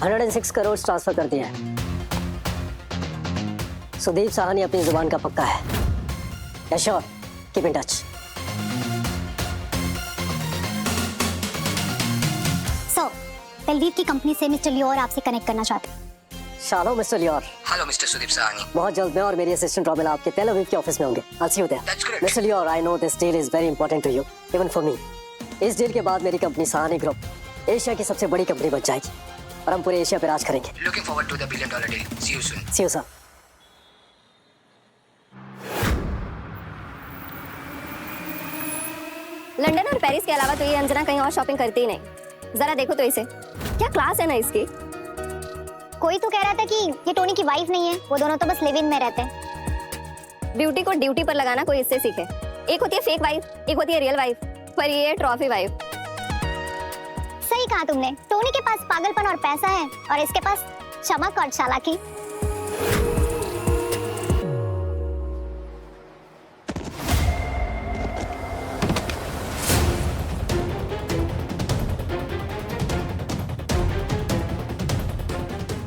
106 crore transfer कर दिया है। सुदीप साहनी अपनी जुबान का पक्का है। Sure, keep in touch. Sir, Talveer की कंपनी से मिस्टर लियोर आपसे कनेक्ट करना चाहते हैं। Shalom mister Lior. Hello mister Sudeep Sahni. बहुत जल्द मैं और मेरी असिस्टेंट रॉबिन आपके तेल अवीव के ऑफिस में होंगे। I'll see you there. That's great. Mister लियोर, I know this deal is very important to you, even for me. इस डील के बाद मेरी कंपनी साहनी ग्रुप एशिया की सबसे बड़ी कंपनी बन जाएगी और हम पूरे एशिया पे राज करेंगे। Looking forward to the $1 billion deal. See you soon. See you, sir. London और पेरिस के अलावा तो ये अंजना कहीं और शॉपिंग करती ही नहीं। जरा देखो तो इसे, क्या क्लास है ना इसकी। कोई तो कह रहा था कि ये टोनी की वाइफ नहीं है, वो दोनों तो बस लिव इन में रहते हैं। ब्यूटी को ड्यूटी पर लगाना कोई इससे सीखे। एक होती है फेक वाइफ, एक होती है रियल वाइफ, पर ये है ट्रॉफी वाइफ। सही कहा तुमने। टोनी के पास पागलपन और पैसा है और इसके पास चमक और चालाकी।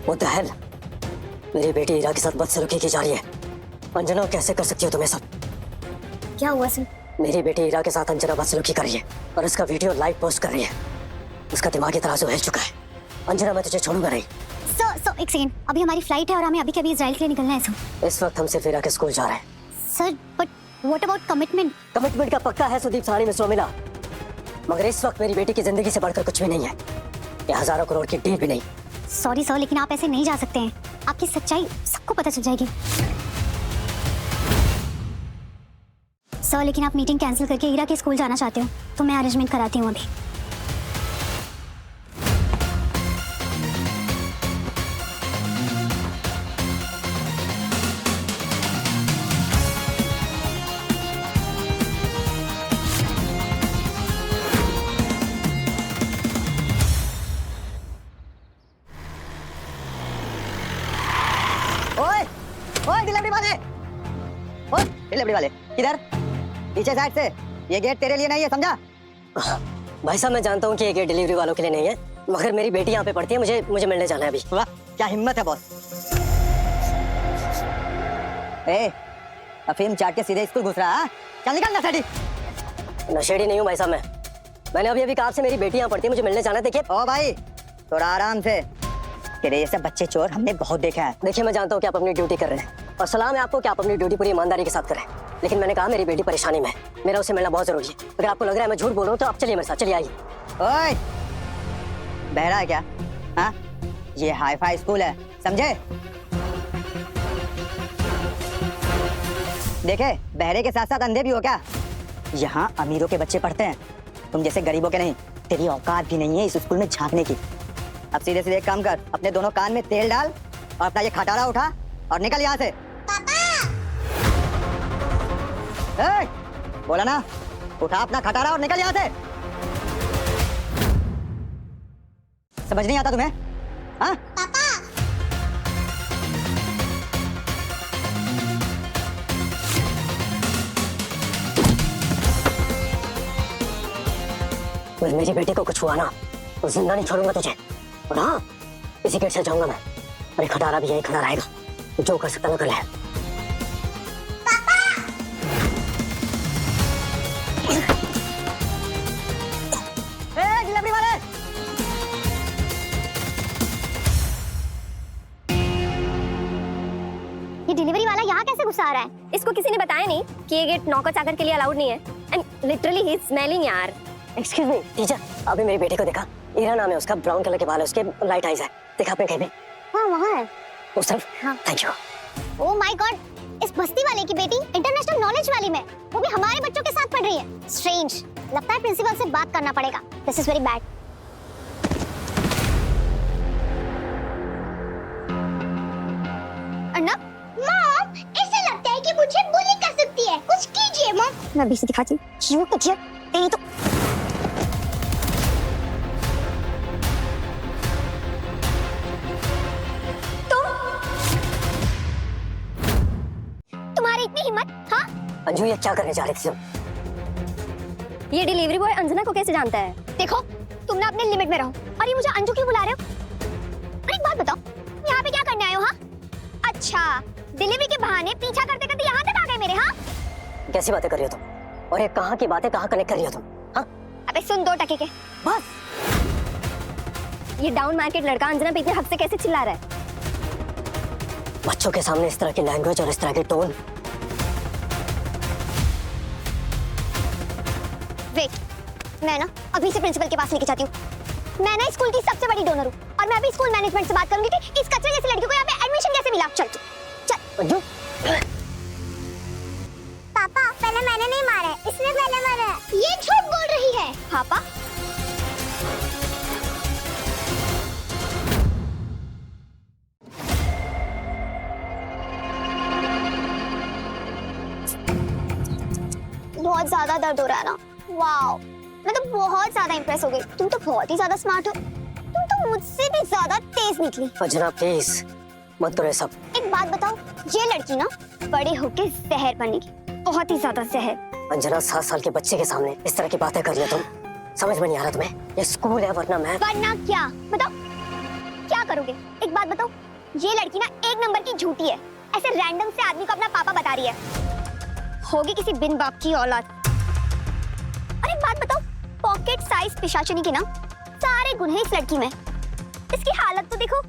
What the hell? मेरी बेटी हीरा के साथ बदसलूकी की जा रही है। अंजना, कैसे कर सकती हो तुम ये सब? क्या हुआ सर? मेरी बेटी हीरा के साथ अंजना बदसलूकी कर रही है और उसका वीडियो लाइव पोस्ट कर रही है। उसका दिमागी तराजू हिल चुका है। अंजना, मैं तुझे छोड़ूंगा नहीं। सर एक सेकंड, अभी हमारी फ्लाइट है और हमें अभी के अभी इजराइल के लिए निकलना है सर। इस वक्त हम सिर्फ हीरा के स्कूल जा रहे हैं। Sir but what about commitment? Commitment का पक्का है सुदीप साहनी, मिस्टर मिला, मगर इस वक्त मेरी बेटी की जिंदगी से बढ़कर कुछ भी नहीं है। ये हजारों करोड़ की डील भी नहीं। सॉरी सर, लेकिन आप ऐसे नहीं जा सकते हैं। आपकी सच्चाई सबको पता चल जाएगी। सर, लेकिन आप मीटिंग कैंसिल करके हीरा के स्कूल जाना चाहते हो तो मैं अरेंजमेंट कराती हूँ अभी। डिलीवरी वाले, ओए डिलीवरी वाले किधर? पीछे साइड से। ये गेट तेरे लिए नहीं है, समझा? भाई साहब, मैं जानता हूँ कि ये गेट डिलीवरी वालों के लिए नहीं है, मगर मेरी बेटी यहाँ पे पढ़ती है, मुझे मिलने जाना है अभी। वाह, क्या हिम्मत है बॉस। ए, अफीम चाट के सीधे स्कूल घुस रहा है? चल निकल नशेड़ी। नशेड़ी नहीं हूँ भाई साहब। मैंने अभी कहा आपसे मेरी बेटी यहाँ पढ़ती है, मुझे मिलने जाना है। देखिए ओ भाई, थोड़ा आराम से। तेरे जैसे बच्चे चोर हमने बहुत देखा है। देखिए, मैं जानता हूँ कि आप अपनी ड्यूटी कर रहे हैं और सलाम है आपको कि आप अपनी ड्यूटी पूरी ईमानदारी के साथ करें, लेकिन मैंने कहा मेरी बेटी परेशानी में है, मेरा उससे मिलना बहुत जरूरी है। अगर आपको लग रहा है मैं झूठ बोल रहा हूँ तो आप चलिए मेरे साथ, चलिए आइए। ओए, बहरा है क्या? हाँ, ये हाई फाई स्कूल है, समझे? देखे, बहरे के साथ साथ अंधे भी हो क्या? यहाँ अमीरों के बच्चे पढ़ते हैं, तुम जैसे गरीबों के नहीं। तेरी औकात भी नहीं है इस स्कूल में झांकने की। अब सीधे सीधे एक काम कर, अपने दोनों कान में तेल डाल और अपना ये खटारा उठा और निकल यहाँ से। पापा! बोला ना, उठा अपना खटारा और निकल यहाँ से। समझ नहीं आता तुम्हें? हाँ? पापा! मेरी बेटी को कुछ हुआ ना तो जिंदा नहीं छोड़ूंगा तुझे। और हाँ, इसी गेट से जाऊंगा मैं, अरे खटारा भी यही खड़ा रहेगा, जो कर सकता मैं कर ले। डिलीवरी वाले! ये डिलीवरी वाला यहाँ कैसे घुसा आ रहा है? इसको किसी ने बताया नहीं कि ये गेट नौकर चाकर के लिए अलाउड नहीं है। And literally he is smelling यार। एक्सक्यूज मी टीचर, अभी मेरी बेटी को देखा? ईरा नाम है उसका, ब्राउन कलर के बाल है उसके, लाइट आईज है। देखा आपने कहीं भी? हाँ, वहाँ है। उस तरफ? हाँ। Thank you. Oh my God, इस बस्ती वाले की बेटी इंटरनेशनल नॉलेज वाली में, वो भी हमारे बच्चों के साथ पढ़ रही है। स्ट्रेंज, लगता है प्रिंसिपल से बात करना पड़ेगा। This is very bad. Arnab, mom, ऐसे लगता है कि मुझे बुली कर सकती है, कुछ कीजिए मॉम। मैं भी से दिखाती हूँ। क्यों कीजिए? तेरी तो तुम्हारी इतनी हिम्मत? हाँ अंजू, ये क्या करने जा रहे थे तुम? ये डिलीवरी बॉय अंजना को कैसे जानता है? देखो, तुम ना अपने लिमिट में रहो। और ये मुझे अंजू क्यों बुला रहे हो? अरे बात बताओ, यहाँ पे क्या करने आए हो? हाँ, अच्छा, डिलीवरी के बहाने पीछा करते करते यहाँ तक आ गए मेरे। हाँ, कैसी बातें कर रही हो तुम? और ये कहाँ की बातें कहाँ कनेक्ट कर रही हो तुम? हाँ, अबे सुन 2 टके के। बस। ये डाउन मार्केट लड़का अंजना पे इतने हक से कैसे चिल्ला रहा है? बच्चों के सामने इस तरह की लैंग्वेज और इस तरह की टोन। वेट, मैं ना अभी से प्रिंसिपल के पास लेके जाती हूँ। मैं ना स्कूल की सबसे बड़ी डोनर हूँ और मैं अभी स्कूल मैनेजमेंट से बात करूंगी कि इस कचरे जैसी लड़की को यहाँ पे एडमिशन कैसे मिला। चल तू, चल। अंजू, पापा, पहले मैंने नहीं मारा है, इसने पहले मारा है। ये झूठ बोल रही है। पापा, बहुत ज्यादा दर्द हो रहा है ना। वाओ, मैं तो बहुत ज्यादा इंप्रेस हो गई। तुम तो बहुत ही ज्यादा स्मार्ट हो। तुम तो मुझसे भी ज्यादा तेज निकली। अंजना प्लीज मत करो ये सब। एक बात बताओ, ये लड़की ना बड़े होके जहर बनेगी, बहुत ही ज्यादा जहर। अंजना 7 साल के बच्चे के सामने इस तरह की बातें कर रही हो तुम? समझ में नहीं आ रहा तुम्हें? ये स्कूल है, वरना मैं। वरना क्या? बताओ क्या करोगे? एक बात बताओ, ये लड़की ना 1 नंबर की झूठी है। ऐसे रैंडम से आदमी को अपना पापा बता रही है। होगी किसी बिन बाप की औलाद। और एक बात बताओ, पॉकेट साइज पिशाचिनी के ना सारे गुण हैं इस लड़की में। इसकी हालत तो देखो,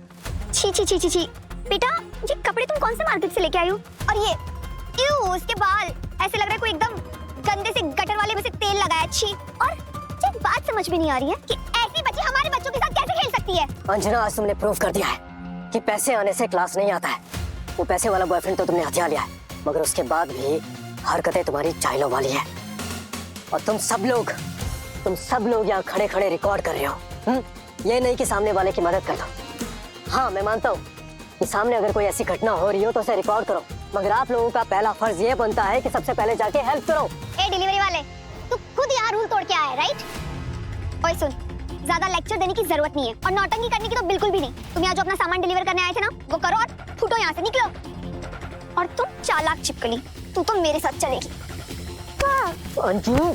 छी छी छी छी छी। बेटा, ये कपड़े तुम कौन से मार्केट से लेके आई हो? और ये इसके बाल ऐसे लग रहा है कोई एकदम गंदे से गटर वाले में से तेल लगाया। छी। और एक बात समझ में नहीं आ रही है कि ऐसी बच्ची हमारे बच्चों के साथ कैसे खेल सकती है? अंजना, आज तुमने प्रूव कर दिया है कि पैसे आने से क्लास नहीं आता है। वो पैसे वाला बॉयफ्रेंड तो तुमने हथिया लिया है, मगर उसके बाद भी हरकतें तुम्हारी चाइल्डों वाली है। और तुम सब लोग यहाँ खड़े खड़े रिकॉर्ड कर रहे हो। ये नहीं कि सामने वाले की मदद कर दो। हाँ, मैं मानता हूँ कि सामने अगर कोई ऐसी घटना हो रही हो तो उसे रिकॉर्ड करो, मगर आप लोगों का पहला फर्ज ये बनता है कि सबसे पहले जाके हेल्प करो। ए डिलीवरी वाले, तू खुद यहाँ रूल तोड़ के आया है, राइट? ओए सुन, ज्यादा लेक्चर देने की जरूरत नहीं है और नौटंकी करने की तो बिल्कुल भी नहीं। तुम यहाँ जो अपना सामान डिलीवर करने आए थे ना, वो करो और फूटो यहाँ से, निकलो। और तुम चालाक चिपकली, तू तो मेरे साथ चलेगी। अंजू,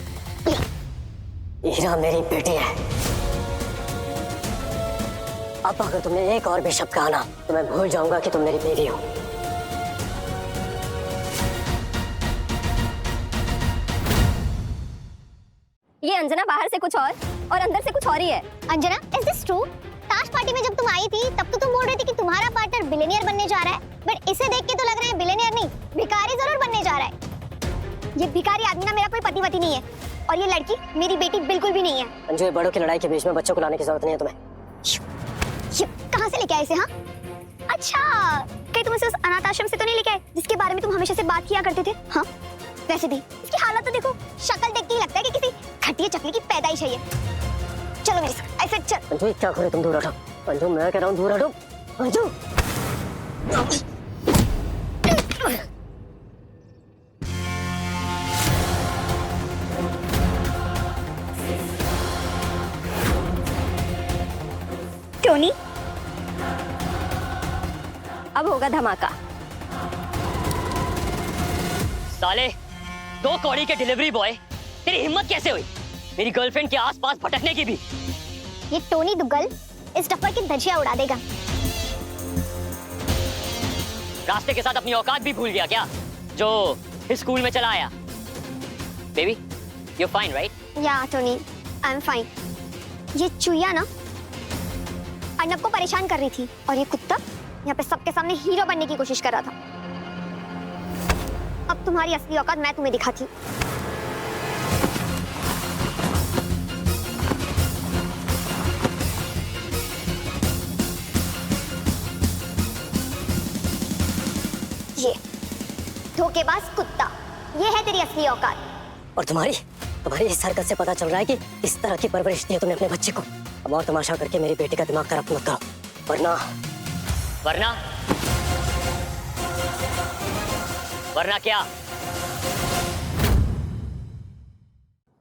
हीरा मेरी बेटी है। अब अगर तुमने एक और भी शब्द कहा ना तो मैं भूल जाऊंगा कि तुम मेरी बीवी हो। ये अंजना बाहर से कुछ और अंदर से कुछ और ही है। Anjana, is this true? ताश पार्टी में जब तुम आई थी तब तो तुम बोल रही थी कि तुम्हारा पार्टनर बिलियनियर बनने जा रहा है, बट इसे देख के तो लग रहा है बिलियनियर नहीं, भिखारी जरूर बनने जा रहा है। ये भिखारी आदमी ना मेरा कोई पति वती नहीं है और ये लड़की मेरी बेटी बिल्कुल भी नहीं है। अंजू, ये बड़ों की लड़ाई के बीच में बच्चों को लाने की जरूरत नहीं है तुम्हें। ये कहाँ से लेके आए इसे? हाँ, अच्छा, कहीं तुम इसे उस अनाथ आश्रम से तो नहीं लेके आए जिसके बारे में तुम हमेशा से बात किया करते थे? हाँ, वैसे भी इसकी हालत तो देखो, शक्ल देख के ही लगता है कि किसी खटिया चकली की पैदाइश है ये। चलो मेरे साथ, ऐसे चल। अंजू, क्या करो तुम? दूर हटो। अंजू, मैं कह रहा हूँ दूर हटो। अंजू, टोनी, अब होगा धमाका। साले, 2 कौड़ी के डिलीवरी बॉय, तेरी हिम्मत कैसे हुई मेरी गर्लफ्रेंड के आसपास भटकने की भी? ये टोनी दुग्गल इस टप्पर की धज्जियां उड़ा देगा। रास्ते के साथ अपनी औकात भी भूल गया क्या, जो इस स्कूल में चला आया? Baby, you fine right? या टोनी, आई एम फाइन। ये चुईया ना अर्नब को परेशान कर रही थी और ये कुत्ता यहाँ पे सबके सामने हीरो बनने की कोशिश कर रहा था। अब तुम्हारी असली औकात मैं तुम्हें दिखाती हूँ। ये धोखेबाज कुत्ता, ये है तेरी असली औकात। और तुम्हारी इस हरकत से पता चल रहा है कि इस तरह की परवरिश दी है तुमने अपने बच्चे को। अब और तमाशा करके मेरी बेटी का दिमाग खराब मत करो,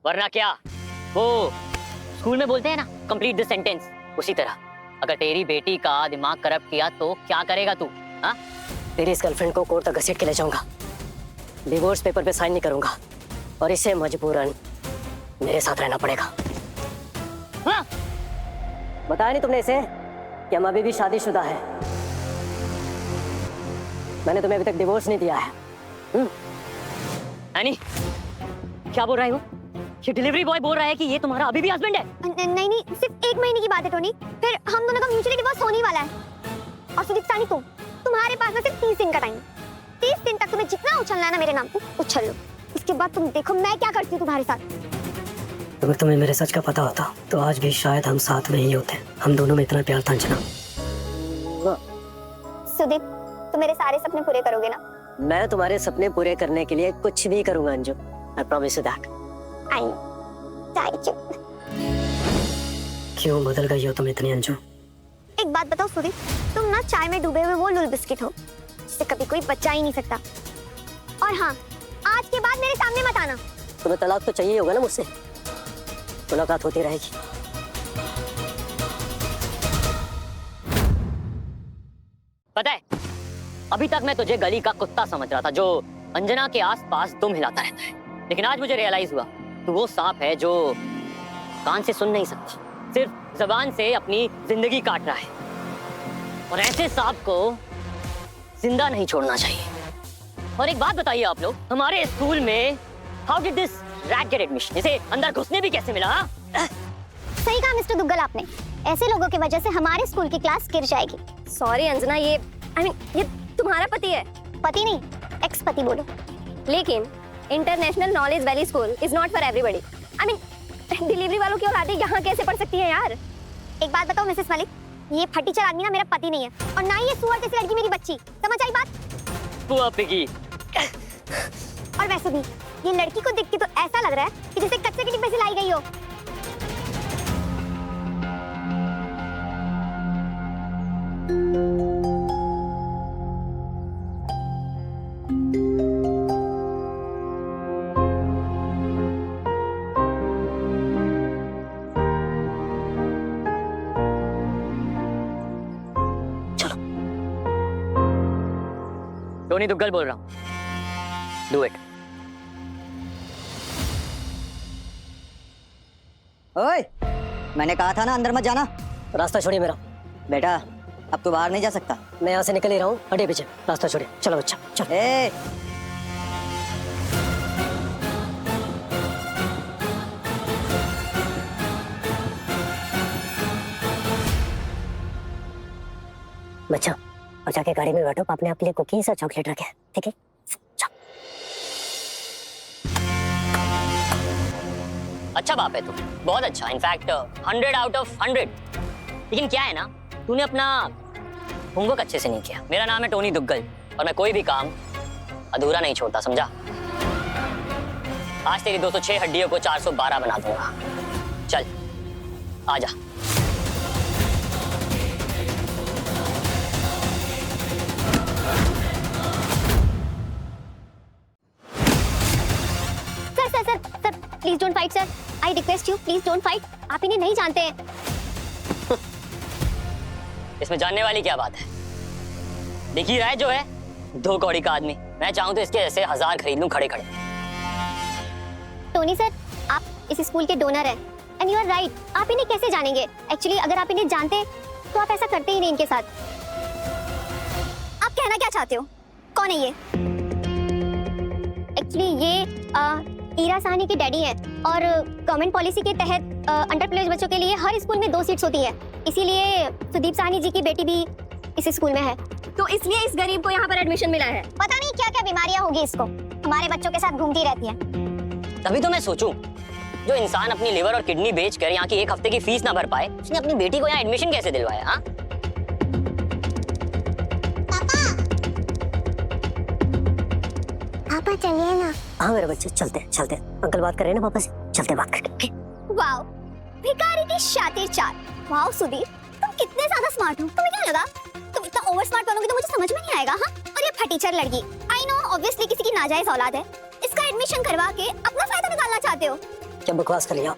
वरना क्या? वो स्कूल में बोलते हैं ना, कंप्लीट दिस सेंटेंस, उसी तरह। अगर तेरी बेटी का दिमाग खराब किया तो क्या करेगा तू? हाँ, तेरी इस गर्लफ्रेंड को कोर्ट तक घसीट के ले जाऊंगा, डिवोर्स पेपर पे साइन नहीं करूंगा और इसे मजबूरन मेरे साथ रहना पड़ेगा। हाँ? बताया नहीं तुमने इसे कि हम अभी भी शादीशुदा है। मैंने तुम्हें अभी तक डिवोर्स नहीं दिया है। एनी, क्या बोल रहा है वो? ये डिलीवरी बॉय बोल रहा है कि ये तुम्हारा अभी भी हस्बैंड है? नहीं नहीं, सिर्फ 1 महीने की बात है टोनी, फिर हम दोनों का म्यूचुअली डिवोर्स होने वाला है। और सुदीप सानी तुम्हारे पास में सिर्फ 30 दिन का टाइम। 30 दिन तक तुम्हें जितना उछलना है ना मेरे नाम पे उछल लो। उसके बाद तुम देखो मैं क्या करती हूँ तुम्हारे साथ। अगर तुम्हें मेरे सच का पता होता तो आज भी शायद हम साथ में ही होते। हम दोनों में इतना प्यार था अंजना। सुदीप, तुम मेरे सारे सपने पूरे करोगे ना? मैं तुम्हारे सपने पूरे करने के लिए कुछ भी करूंगा Anju. I promise you that. I know, thank you. क्यों बदल गई हो तुम इतनी अंजू? एक बात बताओ सुदीप, तुम ना चाय में डूबे हुए वो लुल बिस्किट हो जिसे कभी कोई बचा ही नहीं सकता। और हाँ, आज के बाद मेरे सामने मत आना। तुम्हें तलाक तो चाहिए होगा ना मुझसे? मुलाकात होती रहेगी। पता है, अभी तक मैं तुझे गली का कुत्ता समझ रहा था जो अंजना के आसपास दुम हिलाता रहता है, लेकिन आज मुझे रियलाइज हुआ तू वो सांप है जो कान से सुन नहीं सकता, सिर्फ जबान से अपनी जिंदगी काट रहा है। और ऐसे सांप को जिंदा नहीं छोड़ना चाहिए। और एक बात बताइए आप लोग, हमारे स्कूल में how did this rat get admission? इसे अंदर घुसने भी कैसे मिला? सही कहा मिस्टर दुग्गल आपने। ऐसे लोगों की वजह से हमारे स्कूल की क्लास गिर जाएगी। सॉरी अंजना, ये ये तुम्हारा पति है। पति नहीं, एक्स पति बोलो। लेकिन international knowledge valley school is not for everybody. I mean delivery वालों की औलादें यहाँ कैसे पढ़ सकती हैं यार? एक बात बताओ मिसेस मलिक, ये फटीचर आदमी ना मेरा पति नहीं है और ना ही ये सुअर जैसी लड़की मेरी बच्ची। समझ आई बात? पुआ पिगी। और वैसे भी ये लड़की को देख के तो ऐसा लग रहा है कि जैसे कच्चे के डिब्बे से लाई गई हो। टोनी दुग्गल बोल रहा हूँ, डू इट। ओए, मैंने कहा था ना अंदर मत जाना। रास्ता छोड़िए मेरा। बेटा, अब तू बाहर नहीं जा सकता। मैं यहाँ से निकल ही रहा हूँ। हटिए पीछे, रास्ता छोड़िए। चलो बच्चा चलो। ए, बच्चा और जाके गाड़ी में बैठो, पापा ने आपके लिए कुकीज और चॉकलेट रखे हैं, ठीक है? अच्छा बाप है तू, बहुत अच्छा। In fact 100 out of 100। लेकिन क्या है ना, तूने अपना होमवर्क अच्छे से नहीं किया। मेरा नाम है टोनी दुग्गल और मैं कोई भी काम अधूरा नहीं छोड़ता, समझा? आज तेरी 206 हड्डियों को 412 बना दूंगा। चल आजा। Sir please don't fight sir, I request you, please don't fight. आप इन्हें नहीं जानते हैं। इसमें जानने वाली क्या बात है? दिख ही रहा है जो है, 2 कौड़ी का आदमी। मैं चाहूं तो इसके ऐसे 1000 खरीद लूं खड़े खड़े। टोनी सर, आप इस स्कूल के डोनर हैं एंड यू आर राइट। आप इन्हें कैसे जानेंगे? एक्चुअली अगर आप इन्हें जानते तो आप ऐसा करते ही नहीं इनके साथ। आप कहना क्या चाहते हो? कौन है ये? एक्चुअली ये ईरा साहनी के डैडी हैं और गवर्नमेंट पॉलिसी के तहत अंडर प्रिविलेज बच्चों के लिए हर स्कूल में 2 सीट्स होती है, इसीलिए सुदीप साहनी जी की बेटी भी इस स्कूल में है। तो इसलिए इस गरीब को यहाँ पर एडमिशन मिला है। पता नहीं क्या क्या बीमारियां होगी इसको, हमारे बच्चों के साथ घूमती रहती है। तभी तो मैं सोचूं, जो इंसान अपनी लिवर और किडनी बेचकर यहाँ की 1 हफ्ते की फीस ना भर पाए, उसने अपनी बेटी को यहाँ एडमिशन कैसे दिलवाया? हाँ, पापा चलिए ना। हाँ मेरे बच्चे, चलते चलते। अंकल बात कर रहे हैं ना पापा से, चलते बात करते। वाओ, भिखारी की शातिर चाल। वाओ सुदीप, तुम कितने ज्यादा स्मार्ट हो। तुम्हें क्या लगा तुम इतना ओवर स्मार्ट बनोगे तो मुझे समझ में नहीं आएगा? हाँ, और ये फटीचर लड़की, आई नो ऑब्वियसली किसी की नाजायज औलाद है, इसका एडमिशन करवा के अपना फायदा निकालना चाहते हो। क्या बकवास कर लिया?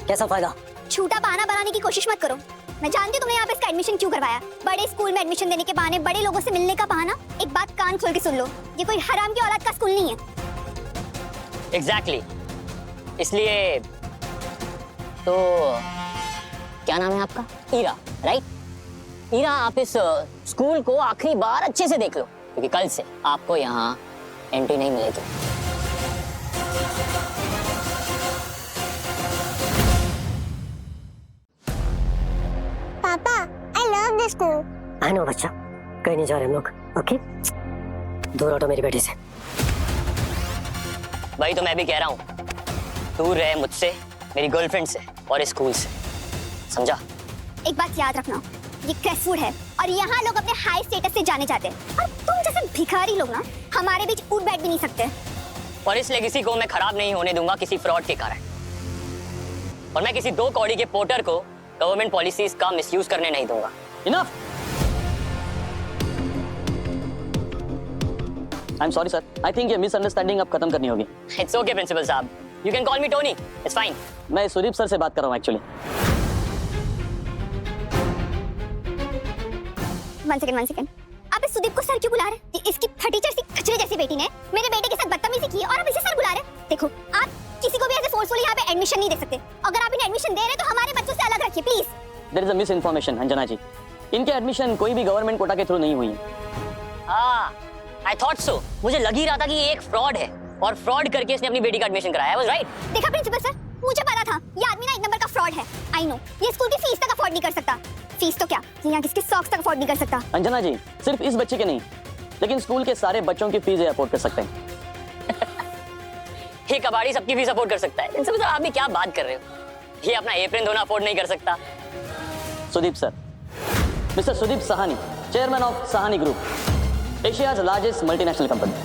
कैसा फायदा? झूठा बहाना बनाने की कोशिश मत करो। मैं जानती हूँ तुमने यहाँ पे इसका एडमिशन क्यों करवाया। बड़े स्कूल में एडमिशन देने के बहाने, बड़े लोगों से मिलने का बहाना। एक बात कान खोल के सुन लो, ये कोई हराम की औलाद का स्कूल नहीं है। एग्जैक्टली। इसलिए तो क्या नाम है आपका? ईरा, राइट? ईरा, आप इस स्कूल को आखिरी बार अच्छे से देख लो, क्योंकि कल से आपको यहाँ एंट्री नहीं मिलेगी। पापा, I love this school. I know बच्चा, कहीं नहीं जा रहे हम लोग, ओके? दूर हटो मेरी बेटी से। वही तो मैं भी कह रहा हूँ, दूर रहे मुझसे, मेरी गर्लफ्रेंड से और इस स्कूल से, समझा? एक बात याद रखना, ये क्रेसवुड है और यहाँ लोग अपने हाई स्टेटस से जाने जाते हैं और तुम जैसे भिखारी लोग ना हमारे बीच उठ बैठ भी नहीं सकते। और इस लेगेसी को मैं खराब नहीं होने दूंगा किसी फ्रॉड के कारण, और मैं किसी 2 कौड़ी के पोर्टर को गवर्नमेंट पॉलिसीज का मिसयूज करने नहीं दूंगा। Enough. I am sorry sir, I think ये मिसअंडरस्टैंडिंग अब खत्म करनी होगी। इट्स ओके प्रिंसिपल साहब, you can call me Tony, it's fine. मैं सुदीप सर से बात कर रहा हूँ एक्चुअली। One second. आप इस सुदीप को सर क्यों बुला रहे हैं? इसकी फटीचर सी खचरे जैसी बेटी ने मेरे बेटे के साथ बदतमीजी की और अब इसे सर बुला रहे हैं। देखो, आप किसी को भी ऐसे फोर्सफुली यहाँ पे एडमिशन नहीं दे सकते। अगर आप इन्हें एडमिशन दे रहे हैं तो हमारे बच्चों से अलग रखिए please. There is a miss information Anjana ji, इनके एडमिशन कोई भी गवर्नमेंट कोटा के थ्रू नहीं हुई है। हाँ, आई थॉट सो। मुझे लग ही रहा था कि ये एक फ्रॉड है और फ्रॉड करके इसने अपनी बेटी का एडमिशन कराया। I was right. देखा प्रिंसिपल सर, मुझे पता था ये आदमी ना 1 नंबर का फ्रॉड है। आई नो, ये स्कूल की फीस तक अफोर्ड नहीं कर सकता। फीस तो क्या, ये यहाँ किसके सॉक्स तक अफोर्ड नहीं कर सकता। अंजना जी, सिर्फ इस बच्चे के नहीं, लेकिन स्कूल के सारे बच्चों की फीस अफोर्ड कर सकते हैं। ये कबाड़ी सबकी फीस अफोर्ड कर सकता है। प्रिंसिपल साहब, आप भी क्या बात कर रहे हो? ये अपना एप्रन धोना अफोर्ड नहीं कर सकता। Sudeep sir, mister Sudeep Sahni, chairman of Sahni group, Asia's largest multinational company.